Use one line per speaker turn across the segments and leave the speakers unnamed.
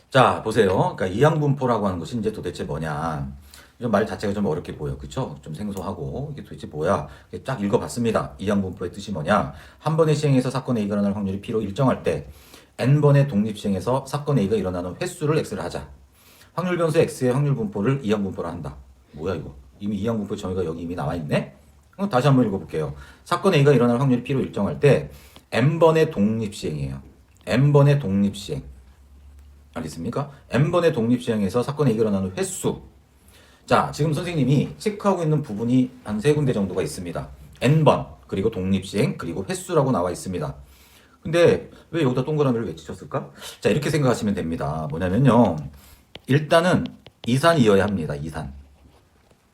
자, 보세요. 그러니까 이항분포라고 하는 것이 이제 도대체 뭐냐. 좀 말 자체가 좀 어렵게 보여. 그쵸? 좀 생소하고. 이게 도대체 뭐야? 이게 딱 읽어봤습니다. 이항분포의 뜻이 뭐냐. 한 번의 시행에서 사건 A가 일어날 확률이 P로 일정할 때 N번의 독립시행에서 사건 A가 일어나는 횟수를 X를 하자. 확률 변수 X의 확률 분포를 이항분포라 한다. 뭐야 이거? 이미 이항분포의 정의가 여기 이미 나와 있네? 그럼 다시 한번 읽어볼게요. 사건 A가 일어날 확률이 P로 일정할 때 N번의 독립시행이에요. N번의 독립시행. 알겠습니까? n번의 독립시행에서 사건이 일어나는 횟수. 자, 지금 선생님이 체크하고 있는 부분이 한 세 군데 정도가 있습니다. n번, 그리고 독립시행, 그리고 횟수라고 나와 있습니다. 근데 왜 여기다 동그라미를 왜 치셨을까? 자, 이렇게 생각하시면 됩니다. 뭐냐면요. 일단은 이산이어야 합니다. 이산.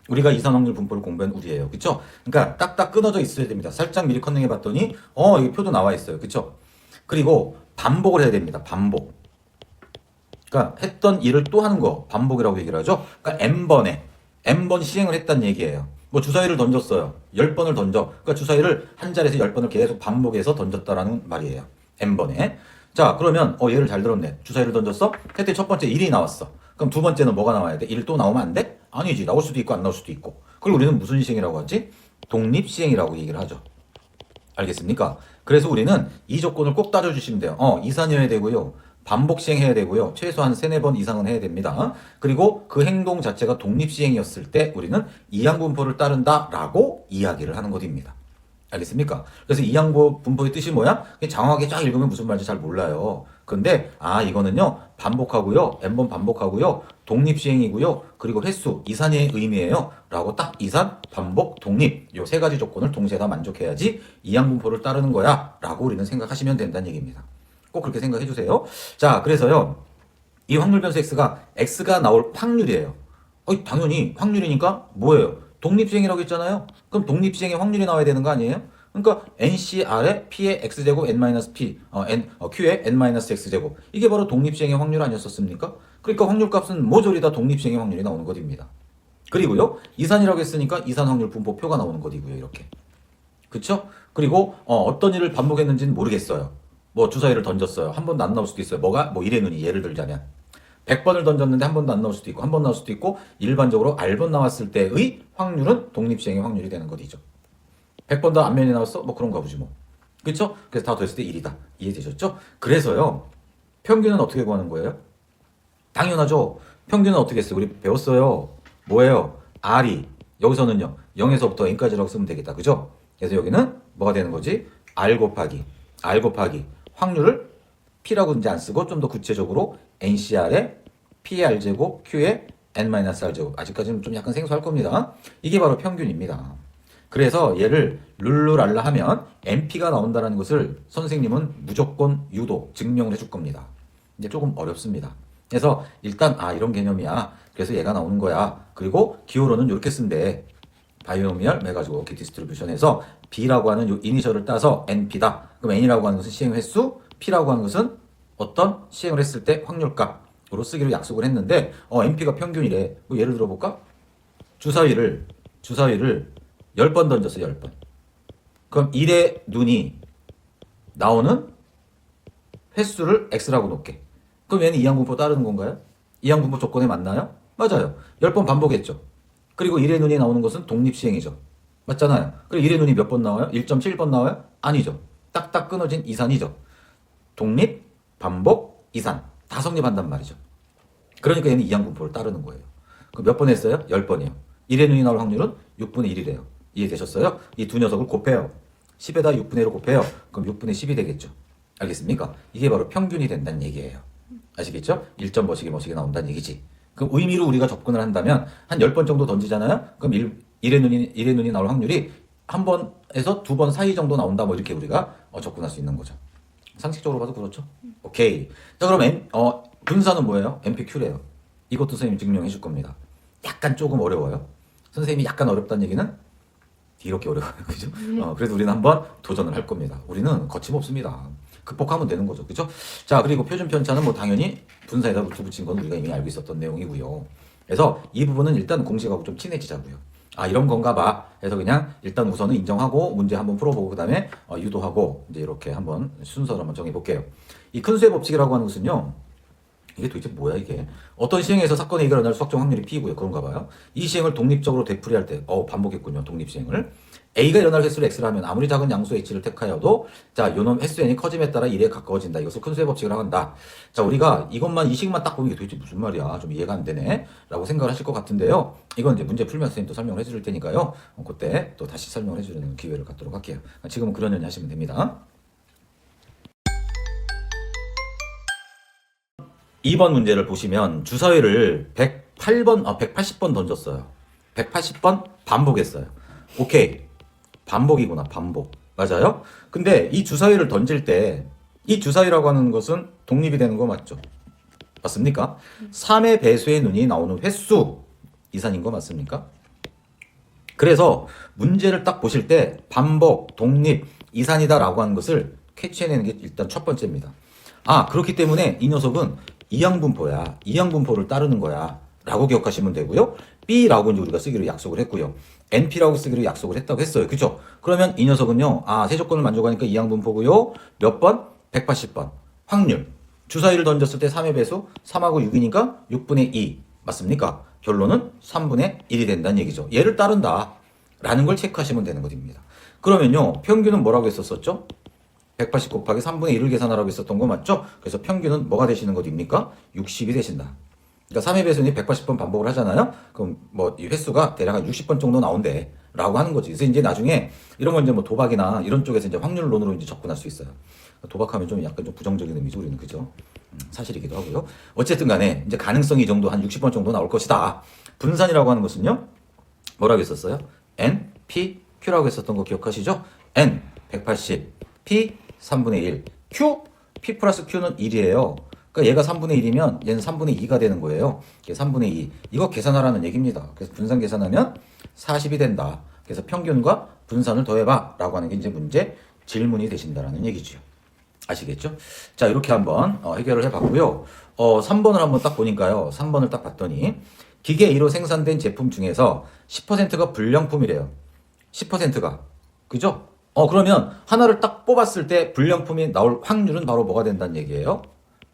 우리가 이산 확률 분포를 공부한 우리예요. 그쵸? 그러니까 딱딱 끊어져 있어야 됩니다. 살짝 미리 컨닝해 봤더니 여기 표도 나와 있어요. 그쵸? 그리고 반복을 해야 됩니다. 반복. 그러니까 했던 일을 또 하는 거 반복이라고 얘기를 하죠. 그러니까 n번 시행을 했다는 얘기예요. 뭐 주사위를 던졌어요. 10번을 던져. 그러니까 주사위를 한 자리에서 10번을 계속 반복해서 던졌다라는 말이에요. n번에. 자, 그러면 얘를 잘 들었네. 주사위를 던졌어? 했더니 첫 번째 1이 나왔어. 그럼 두 번째는 뭐가 나와야 돼? 1 또 나오면 안 돼? 아니지. 나올 수도 있고 안 나올 수도 있고. 그걸 우리는 무슨 시행이라고 하지? 독립시행이라고 얘기를 하죠. 알겠습니까? 그래서 우리는 이 조건을 꼭 따져주시면 돼요. 이산이어야 되고요. 반복 시행해야 되고요. 최소한 3, 4번 이상은 해야 됩니다. 그리고 그 행동 자체가 독립 시행이었을 때 우리는 이항분포를 따른다라고 이야기를 하는 것입니다. 알겠습니까? 그래서 이항분포의 뜻이 뭐야? 장황하게 쫙 읽으면 무슨 말인지 잘 몰라요. 근데 이거는요. 반복하고요. n번 반복하고요. 독립 시행이고요. 그리고 횟수, 이산의 의미예요. 라고 딱 이산, 반복, 독립 요 세 가지 조건을 동시에 다 만족해야지 이항분포를 따르는 거야. 라고 우리는 생각하시면 된다는 얘기입니다. 꼭 그렇게 생각해 주세요. 자, 그래서요. 이 확률 변수 x가 나올 확률이에요. 당연히 확률이니까 뭐예요? 독립시행이라고 했잖아요. 그럼 독립시행의 확률이 나와야 되는 거 아니에요? 그러니까 NCR에 P의 X제곱 N-P, Q의 N-X제곱. 이게 바로 독립시행의 확률 아니었었습니까? 그러니까 확률값은 모조리 다 독립시행의 확률이 나오는 것입니다. 그리고요, 이산이라고 했으니까 이산 확률 분포표가 나오는 것이고요, 이렇게. 그쵸? 그리고 어떤 일을 반복했는지는 모르겠어요. 뭐 주사위를 던졌어요. 한 번도 안 나올 수도 있어요. 뭐가? 뭐 1의 눈이 예를 들자면 100번을 던졌는데 한 번도 안 나올 수도 있고 한 번 나올 수도 있고 일반적으로 R번 나왔을 때의 확률은 독립시행의 확률이 되는 것이죠. 100번 더 앞면이 나왔어? 뭐 그런가 보지 뭐. 그쵸? 그래서 다 됐을 때 1이다. 이해되셨죠? 그래서요. 평균은 어떻게 구하는 거예요? 당연하죠. 평균은 어떻게 했어요? 우리 배웠어요. 뭐예요? R이 여기서는요. 0에서부터 n까지라고 쓰면 되겠다. 그죠? 그래서 여기는 뭐가 되는 거지? R 곱하기 확률을 P라고 이제 안 쓰고 좀 더 구체적으로 NCR에 P의 R제곱, Q의 N-R제곱. 아직까지는 좀 약간 생소할 겁니다. 이게 바로 평균입니다. 그래서 얘를 룰루랄라 하면 NP가 나온다는 것을 선생님은 무조건 유도, 증명을 해줄 겁니다. 이제 조금 어렵습니다. 그래서 일단 이런 개념이야. 그래서 얘가 나오는 거야. 그리고 기호로는 이렇게 쓴대. 바이오노미얼 매가지고 디스트리뷰션에서 B라고 하는 요 이니셜을 따서 NP다. 그럼 N이라고 하는 것은 시행 횟수, P라고 하는 것은 어떤 시행을 했을 때 확률값으로 쓰기로 약속을 했는데 NP가 평균이래. 뭐 예를 들어 볼까? 주사위를 10번 던졌어. 10번. 그럼 1의 눈이 나오는 횟수를 X라고 놓게. 그럼 얘는 이항분포 따르는 건가요? 이항분포 조건에 맞나요? 맞아요. 10번 반복했죠. 그리고 1의 눈이 나오는 것은 독립시행이죠. 맞잖아요. 그리고 1의 눈이 몇 번 나와요? 1.7번 나와요? 아니죠. 딱딱 끊어진 이산이죠. 독립, 반복, 이산. 다 성립한단 말이죠. 그러니까 얘는 이항분포를 따르는 거예요. 그럼 몇 번 했어요? 10번이요. 1의 눈이 나올 확률은 6분의 1이래요. 이해되셨어요? 이 두 녀석을 곱해요. 10에다 6분의 1을 곱해요. 그럼 6분의 10이 되겠죠. 알겠습니까? 이게 바로 평균이 된다는 얘기예요. 아시겠죠? 1점 뭐시기 나온다는 얘기지. 그 의미로 우리가 접근을 한다면 한 10번 정도 던지잖아요. 그럼 1의 눈이 나올 확률이 한 번에서 두 번 사이 정도 나온다. 뭐 이렇게 우리가 접근할 수 있는 거죠. 상식적으로 봐도 그렇죠. 오케이. 자, 그럼 분사는 뭐예요? MPQ래요. 이것도 선생님이 증명해 줄 겁니다. 약간 조금 어려워요. 선생님이 약간 어렵다는 얘기는 이렇게 어려워요. 그죠? 그래서 우리는 한번 도전을 할 겁니다. 우리는 거침없습니다. 극복하면 되는 거죠. 그죠? 자, 그리고 표준 편차는 뭐 당연히 분사에다 루트 붙인 건 우리가 이미 알고 있었던 내용이고요. 그래서 이 부분은 일단 공식하고 좀 친해지자고요. 이런 건가 봐. 그래서 그냥 일단 우선은 인정하고 문제 한번 풀어보고 그 다음에 유도하고 이제 이렇게 한번 순서를 한번 정해볼게요. 이 큰 수의 법칙이라고 하는 것은요. 이게 도대체 뭐야 이게? 어떤 시행에서 사건의 이가 일어날 수확정 확률이 P고요. 그런가 봐요. 이 시행을 독립적으로 되풀이할 때, 반복했군요. 독립시행을. A가 일어날 횟수를 X라 하면 아무리 작은 양수 H를 택하여도 자, 요놈 횟수 N이 커짐에 따라 1에 가까워진다. 이것을 큰 수의 법칙이라고 한다. 자, 우리가 이것만 이 식만 딱 보면 이게 도대체 무슨 말이야? 좀 이해가 안 되네. 라고 생각을 하실 것 같은데요. 이건 이제 문제 풀면서 선생님 또 설명을 해줄 테니까요. 그때 또 다시 설명을 해주는 기회를 갖도록 할게요. 지금은 그러려니 하시면 됩니다. 2번 문제를 보시면 주사위를 180번 던졌어요. 180번 반복했어요. 오케이. 반복이구나, 반복. 맞아요? 근데 이 주사위를 던질 때 이 주사위라고 하는 것은 독립이 되는 거 맞죠? 맞습니까? 3의 배수의 눈이 나오는 횟수 이산인 거 맞습니까? 그래서 문제를 딱 보실 때 반복, 독립, 이산이다 라고 하는 것을 캐치해내는 게 일단 첫 번째입니다. 그렇기 때문에 이 녀석은 이항분포야. 이항분포를 따르는 거야. 라고 기억하시면 되고요. B라고 이제 우리가 쓰기로 약속을 했고요. NP라고 쓰기로 약속을 했다고 했어요. 그죠? 그러면 이 녀석은요. 세 조건을 만족하니까 이항분포고요. 몇 번? 180번. 확률. 주사위를 던졌을 때 3의 배수 3하고 6이니까 6분의 2. 맞습니까? 결론은 3분의 1이 된다는 얘기죠. 얘를 따른다. 라는 걸 체크하시면 되는 것입니다. 그러면요. 평균은 뭐라고 했었죠? 180 곱하기 3분의 1을 계산하라고 했었던 거 맞죠? 그래서 평균은 뭐가 되시는 것입니까? 60이 되신다. 그러니까 3의 배수는 180번 반복을 하잖아요? 그럼 이 횟수가 대략 한 60번 정도 나온대. 라고 하는 거지. 그래서 이제 나중에 이런 건 이제 도박이나 이런 쪽에서 이제 확률론으로 이제 접근할 수 있어요. 도박하면 좀 약간 좀 부정적인 의미죠, 우리는. 그죠? 사실이기도 하고요. 어쨌든 간에 이제 가능성이 정도 한 60번 정도 나올 것이다. 분산이라고 하는 것은요? 뭐라고 했었어요? N, P, Q라고 했었던 거 기억하시죠? N, 180, P, 3분의 1, Q, P 플러스 Q는 1이에요. 그러니까 얘가 3분의 1이면 얘는 3분의 2가 되는 거예요. 이게 3분의 2. 이거 계산하라는 얘기입니다. 그래서 분산 계산하면 40이 된다. 그래서 평균과 분산을 더해봐. 라고 하는 게 이제 문제 질문이 되신다라는 얘기죠. 아시겠죠? 자, 이렇게 한번 해결을 해봤고요. 3번을 한번 딱 보니까요. 3번을 딱 봤더니 기계 A로 생산된 제품 중에서 10%가 불량품이래요. 10%가. 그죠? 그러면 하나를 딱 뽑았을 때 불량품이 나올 확률은 바로 뭐가 된다는 얘기예요?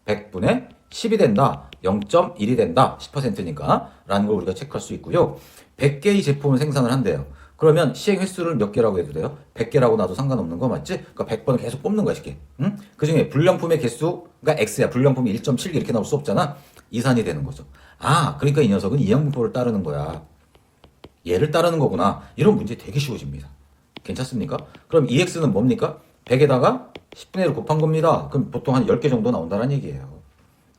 100분의 10이 된다. 0.1이 된다. 10%니까. 라는 걸 우리가 체크할 수 있고요. 100개의 제품을 생산을 한대요. 그러면 시행 횟수를 몇 개라고 해도 돼요? 100개라고 나도 상관없는 거 맞지? 그러니까 100번을 계속 뽑는 거야, 쉽게. 응? 그 중에 불량품의 개수가 X야. 불량품이 1.7개 이렇게 나올 수 없잖아? 이산이 되는 거죠. 그러니까 이 녀석은 이항분포를 따르는 거야. 얘를 따르는 거구나. 이런 문제 되게 쉬워집니다. 괜찮습니까? 그럼 EX는 뭡니까? 100에다가 10분의 1을 곱한 겁니다. 그럼 보통 한 10개 정도 나온다는 얘기예요.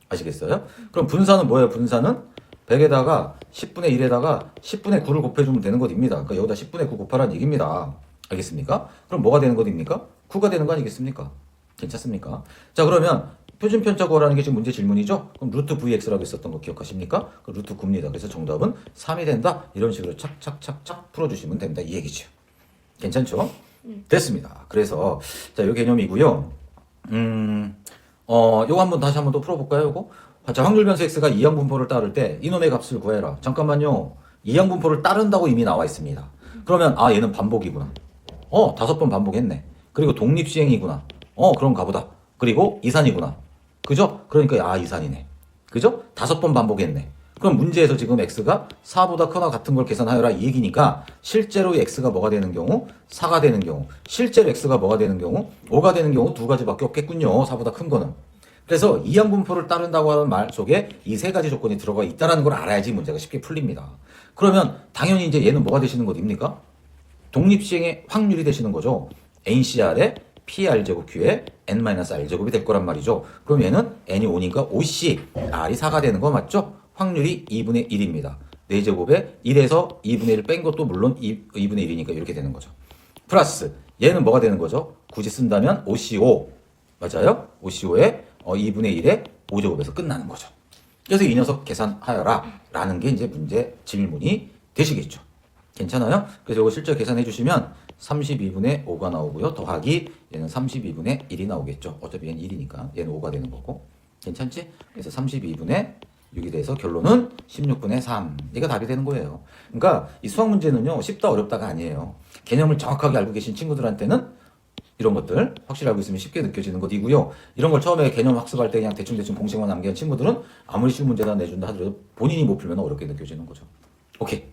아시겠어요? 그럼 분산은 뭐예요? 분산은 100에다가 10분의 1에다가 10분의 9를 곱해주면 되는 것입니다. 그러니까 여기다 10분의 9 곱하라는 얘기입니다. 알겠습니까? 그럼 뭐가 되는 것입니까? 9가 되는 거 아니겠습니까? 괜찮습니까? 자, 그러면 표준 편차 구하라는 게 지금 문제 질문이죠? 그럼 루트 VX라고 했었던 거 기억하십니까? 그 루트 9입니다. 그래서 정답은 3이 된다. 이런 식으로 착착착착 풀어주시면 된다. 이 얘기죠. 괜찮죠? 됐습니다. 그래서 자, 요 개념이고요. 요거 한번 다시 한번 또 풀어볼까요? 요거? 자, 확률 변수 x가 이항분포를 따를 때 이놈의 값을 구해라. 잠깐만요. 이항분포를 따른다고 이미 나와 있습니다. 그러면 얘는 반복이구나. 5번 반복했네. 그리고 독립시행이구나. 그럼 가보다. 그리고 이산이구나. 그죠? 그러니까 이산이네. 그죠? 5번 반복했네. 그럼 문제에서 지금 x가 4보다 크거나 같은 걸 계산하여라 이 얘기니까 실제로 x가 뭐가 되는 경우? 4가 되는 경우. 실제로 x가 뭐가 되는 경우? 5가 되는 경우 두 가지밖에 없겠군요. 4보다 큰 거는. 그래서 이항분포를 따른다고 하는 말 속에 이 세 가지 조건이 들어가 있다는 걸 알아야지 문제가 쉽게 풀립니다. 그러면 당연히 이제 얘는 뭐가 되시는 것입니까? 독립시행의 확률이 되시는 거죠. NCR의 PR제곱 Q의 N-R제곱이 될 거란 말이죠. 그럼 얘는 N이 5니까 5C, R이 4가 되는 거 맞죠? 확률이 2분의 1입니다. 4제곱에 1에서 2분의 1 뺀 것도 물론 2분의 1이니까 이렇게 되는 거죠. 플러스 얘는 뭐가 되는 거죠? 굳이 쓴다면 5CO 맞아요? 5CO에 2분의 1에 5제곱에서 끝나는 거죠. 그래서 이 녀석 계산하여라 라는 게 이제 문제 질문이 되시겠죠. 괜찮아요? 그래서 이거 실제 계산해 주시면 32분의 5가 나오고요. 더하기 얘는 32분의 1이 나오겠죠. 어차피 얘는 1이니까 얘는 5가 되는 거고. 괜찮지? 그래서 32분의 6이 돼서 결론은 16분의 3. 이게 답이 되는 거예요. 그러니까 이 수학 문제는요. 쉽다 어렵다가 아니에요. 개념을 정확하게 알고 계신 친구들한테는 이런 것들 확실히 알고 있으면 쉽게 느껴지는 것이고요. 이런 걸 처음에 개념 학습할 때 그냥 대충 공식만 남기는 친구들은 아무리 쉬운 문제다 내준다 하더라도 본인이 못 풀면 어렵게 느껴지는 거죠. 오케이.